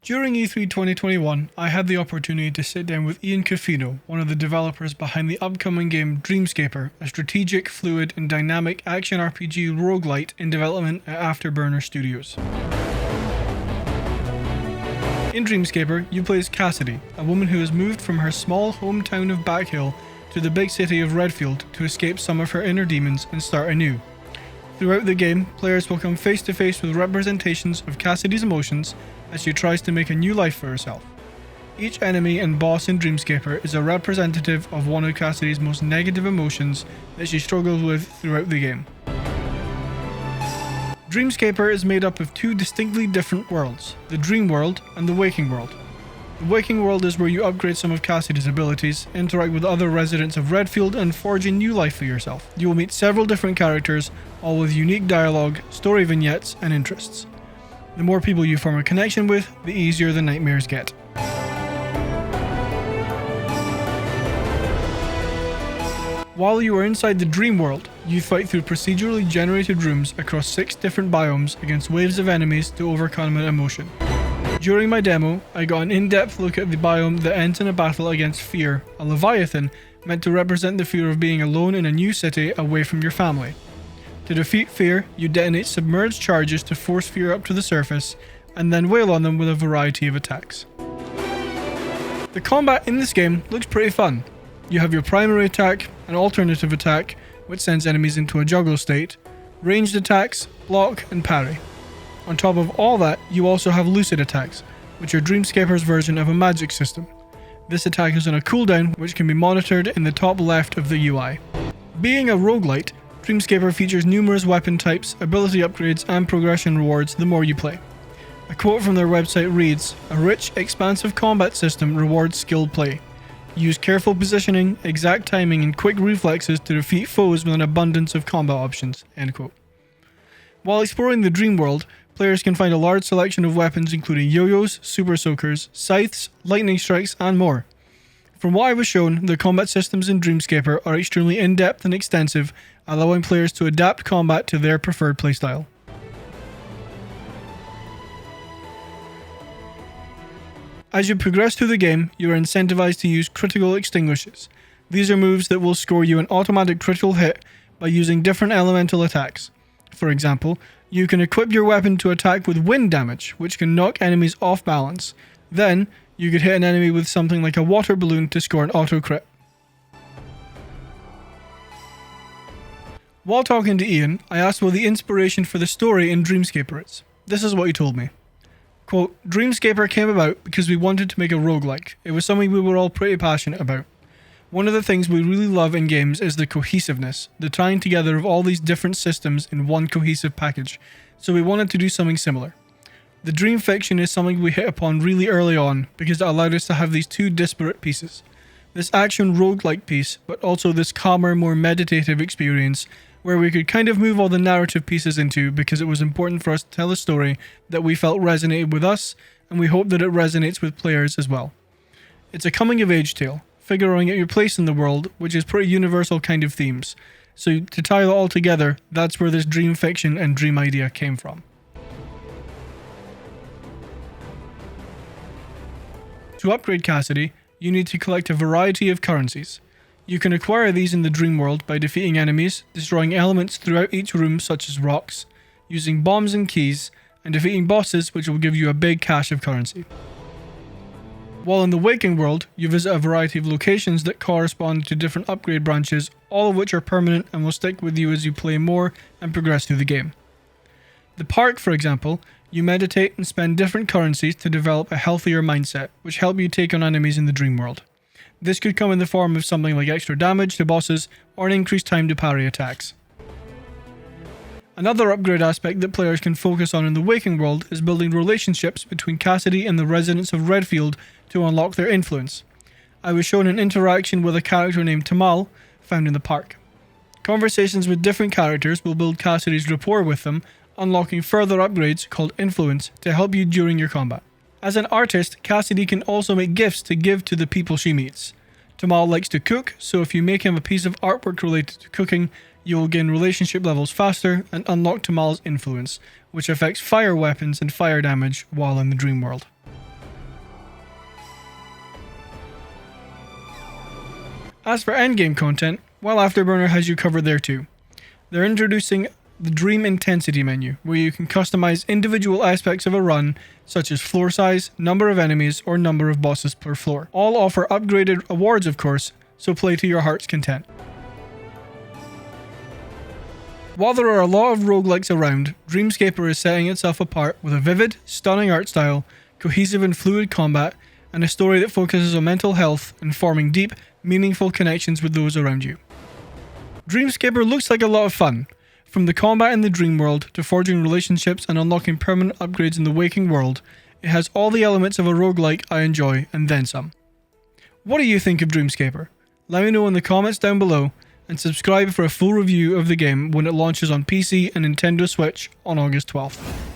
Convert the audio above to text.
During E3 2021, I had the opportunity to sit down with Ian Caffino, one of the developers behind the upcoming game Dreamscaper, a strategic, fluid, and dynamic action RPG roguelite in development at Afterburner Studios. In Dreamscaper, you play as Cassidy, a woman who has moved from her small hometown of Backhill to the big city of Redfield to escape some of her inner demons and start anew. Throughout the game, players will come face to face with representations of Cassidy's emotions as she tries to make a new life for herself. Each enemy and boss in Dreamscaper is a representative of one of Cassidy's most negative emotions that she struggles with throughout the game. Dreamscaper is made up of two distinctly different worlds, the Dream World and the Waking World. The Waking World is where you upgrade some of Cassidy's abilities, interact with other residents of Redfield, and forge a new life for yourself. You will meet several different characters, all with unique dialogue, story vignettes, and interests. The more people you form a connection with, the easier the nightmares get. While you are inside the Dream World, you fight through procedurally generated rooms across 6 different biomes against waves of enemies to overcome an emotion. During my demo, I got an in-depth look at the biome that ends in a battle against Fear, a Leviathan meant to represent the fear of being alone in a new city away from your family. To defeat Fear, you detonate submerged charges to force Fear up to the surface, and then wail on them with a variety of attacks. The combat in this game looks pretty fun. You have your primary attack, an alternative attack, which sends enemies into a juggle state, ranged attacks, block, and parry. On top of all that, you also have lucid attacks, which are Dreamscaper's version of a magic system. This attack is on a cooldown, which can be monitored in the top left of the UI. Being a roguelite, Dreamscaper features numerous weapon types, ability upgrades, and progression rewards the more you play. A quote from their website reads, "A rich, expansive combat system rewards skilled play. Use careful positioning, exact timing, and quick reflexes to defeat foes with an abundance of combat options." End quote. While exploring the Dream World, players can find a large selection of weapons including yo-yos, super soakers, scythes, lightning strikes, and more. From what I was shown, the combat systems in Dreamscaper are extremely in-depth and extensive, allowing players to adapt combat to their preferred playstyle. As you progress through the game, you are incentivized to use critical extinguishes. These are moves that will score you an automatic critical hit by using different elemental attacks. For example, you can equip your weapon to attack with wind damage, which can knock enemies off balance. Then, you could hit an enemy with something like a water balloon to score an auto crit. While talking to Ian, I asked what the inspiration for the story in Dreamscaper is. This is what he told me. Quote, "Dreamscaper came about because we wanted to make a roguelike. It was something we were all pretty passionate about. One of the things we really love in games is the cohesiveness, the tying together of all these different systems in one cohesive package, so we wanted to do something similar. The dream fiction is something we hit upon really early on because it allowed us to have these two disparate pieces. This action roguelike piece, but also this calmer, more meditative experience where we could kind of move all the narrative pieces into because it was important for us to tell a story that we felt resonated with us, and we hope that it resonates with players as well. It's a coming-of-age tale, figuring out your place in the world, which is pretty universal kind of themes. So to tie it all together, that's where this dream fiction and dream idea came from." To upgrade Cassidy, you need to collect a variety of currencies. You can acquire these in the Dream World by defeating enemies, destroying elements throughout each room such as rocks, using bombs and keys, and defeating bosses, which will give you a big cache of currency. While in the Waking World, you visit a variety of locations that correspond to different upgrade branches, all of which are permanent and will stick with you as you play more and progress through the game. The Park, for example, you meditate and spend different currencies to develop a healthier mindset, which help you take on enemies in the Dream World. This could come in the form of something like extra damage to bosses or an increased time to parry attacks. Another upgrade aspect that players can focus on in the Waking World is building relationships between Cassidy and the residents of Redfield to unlock their influence. I was shown an interaction with a character named Tamal, found in the park. Conversations with different characters will build Cassidy's rapport with them, unlocking further upgrades called influence to help you during your combat. As an artist, Cassidy can also make gifts to give to the people she meets. Tamal likes to cook, so if you make him a piece of artwork related to cooking, you will gain relationship levels faster and unlock Tamal's influence, which affects fire weapons and fire damage while in the Dream World. As for endgame content, well, Afterburner has you covered there too. They're introducing the Dream Intensity menu, where you can customize individual aspects of a run, such as floor size, number of enemies, or number of bosses per floor. All offer upgraded awards, of course, so play to your heart's content. While there are a lot of roguelikes around, Dreamscaper is setting itself apart with a vivid, stunning art style, cohesive and fluid combat, and a story that focuses on mental health and forming deep, meaningful connections with those around you. Dreamscaper looks like a lot of fun. From the combat in the dream world to forging relationships and unlocking permanent upgrades in the waking world, it has all the elements of a roguelike I enjoy and then some. What do you think of Dreamscaper? Let me know in the comments down below, and subscribe for a full review of the game when it launches on PC and Nintendo Switch on August 12th.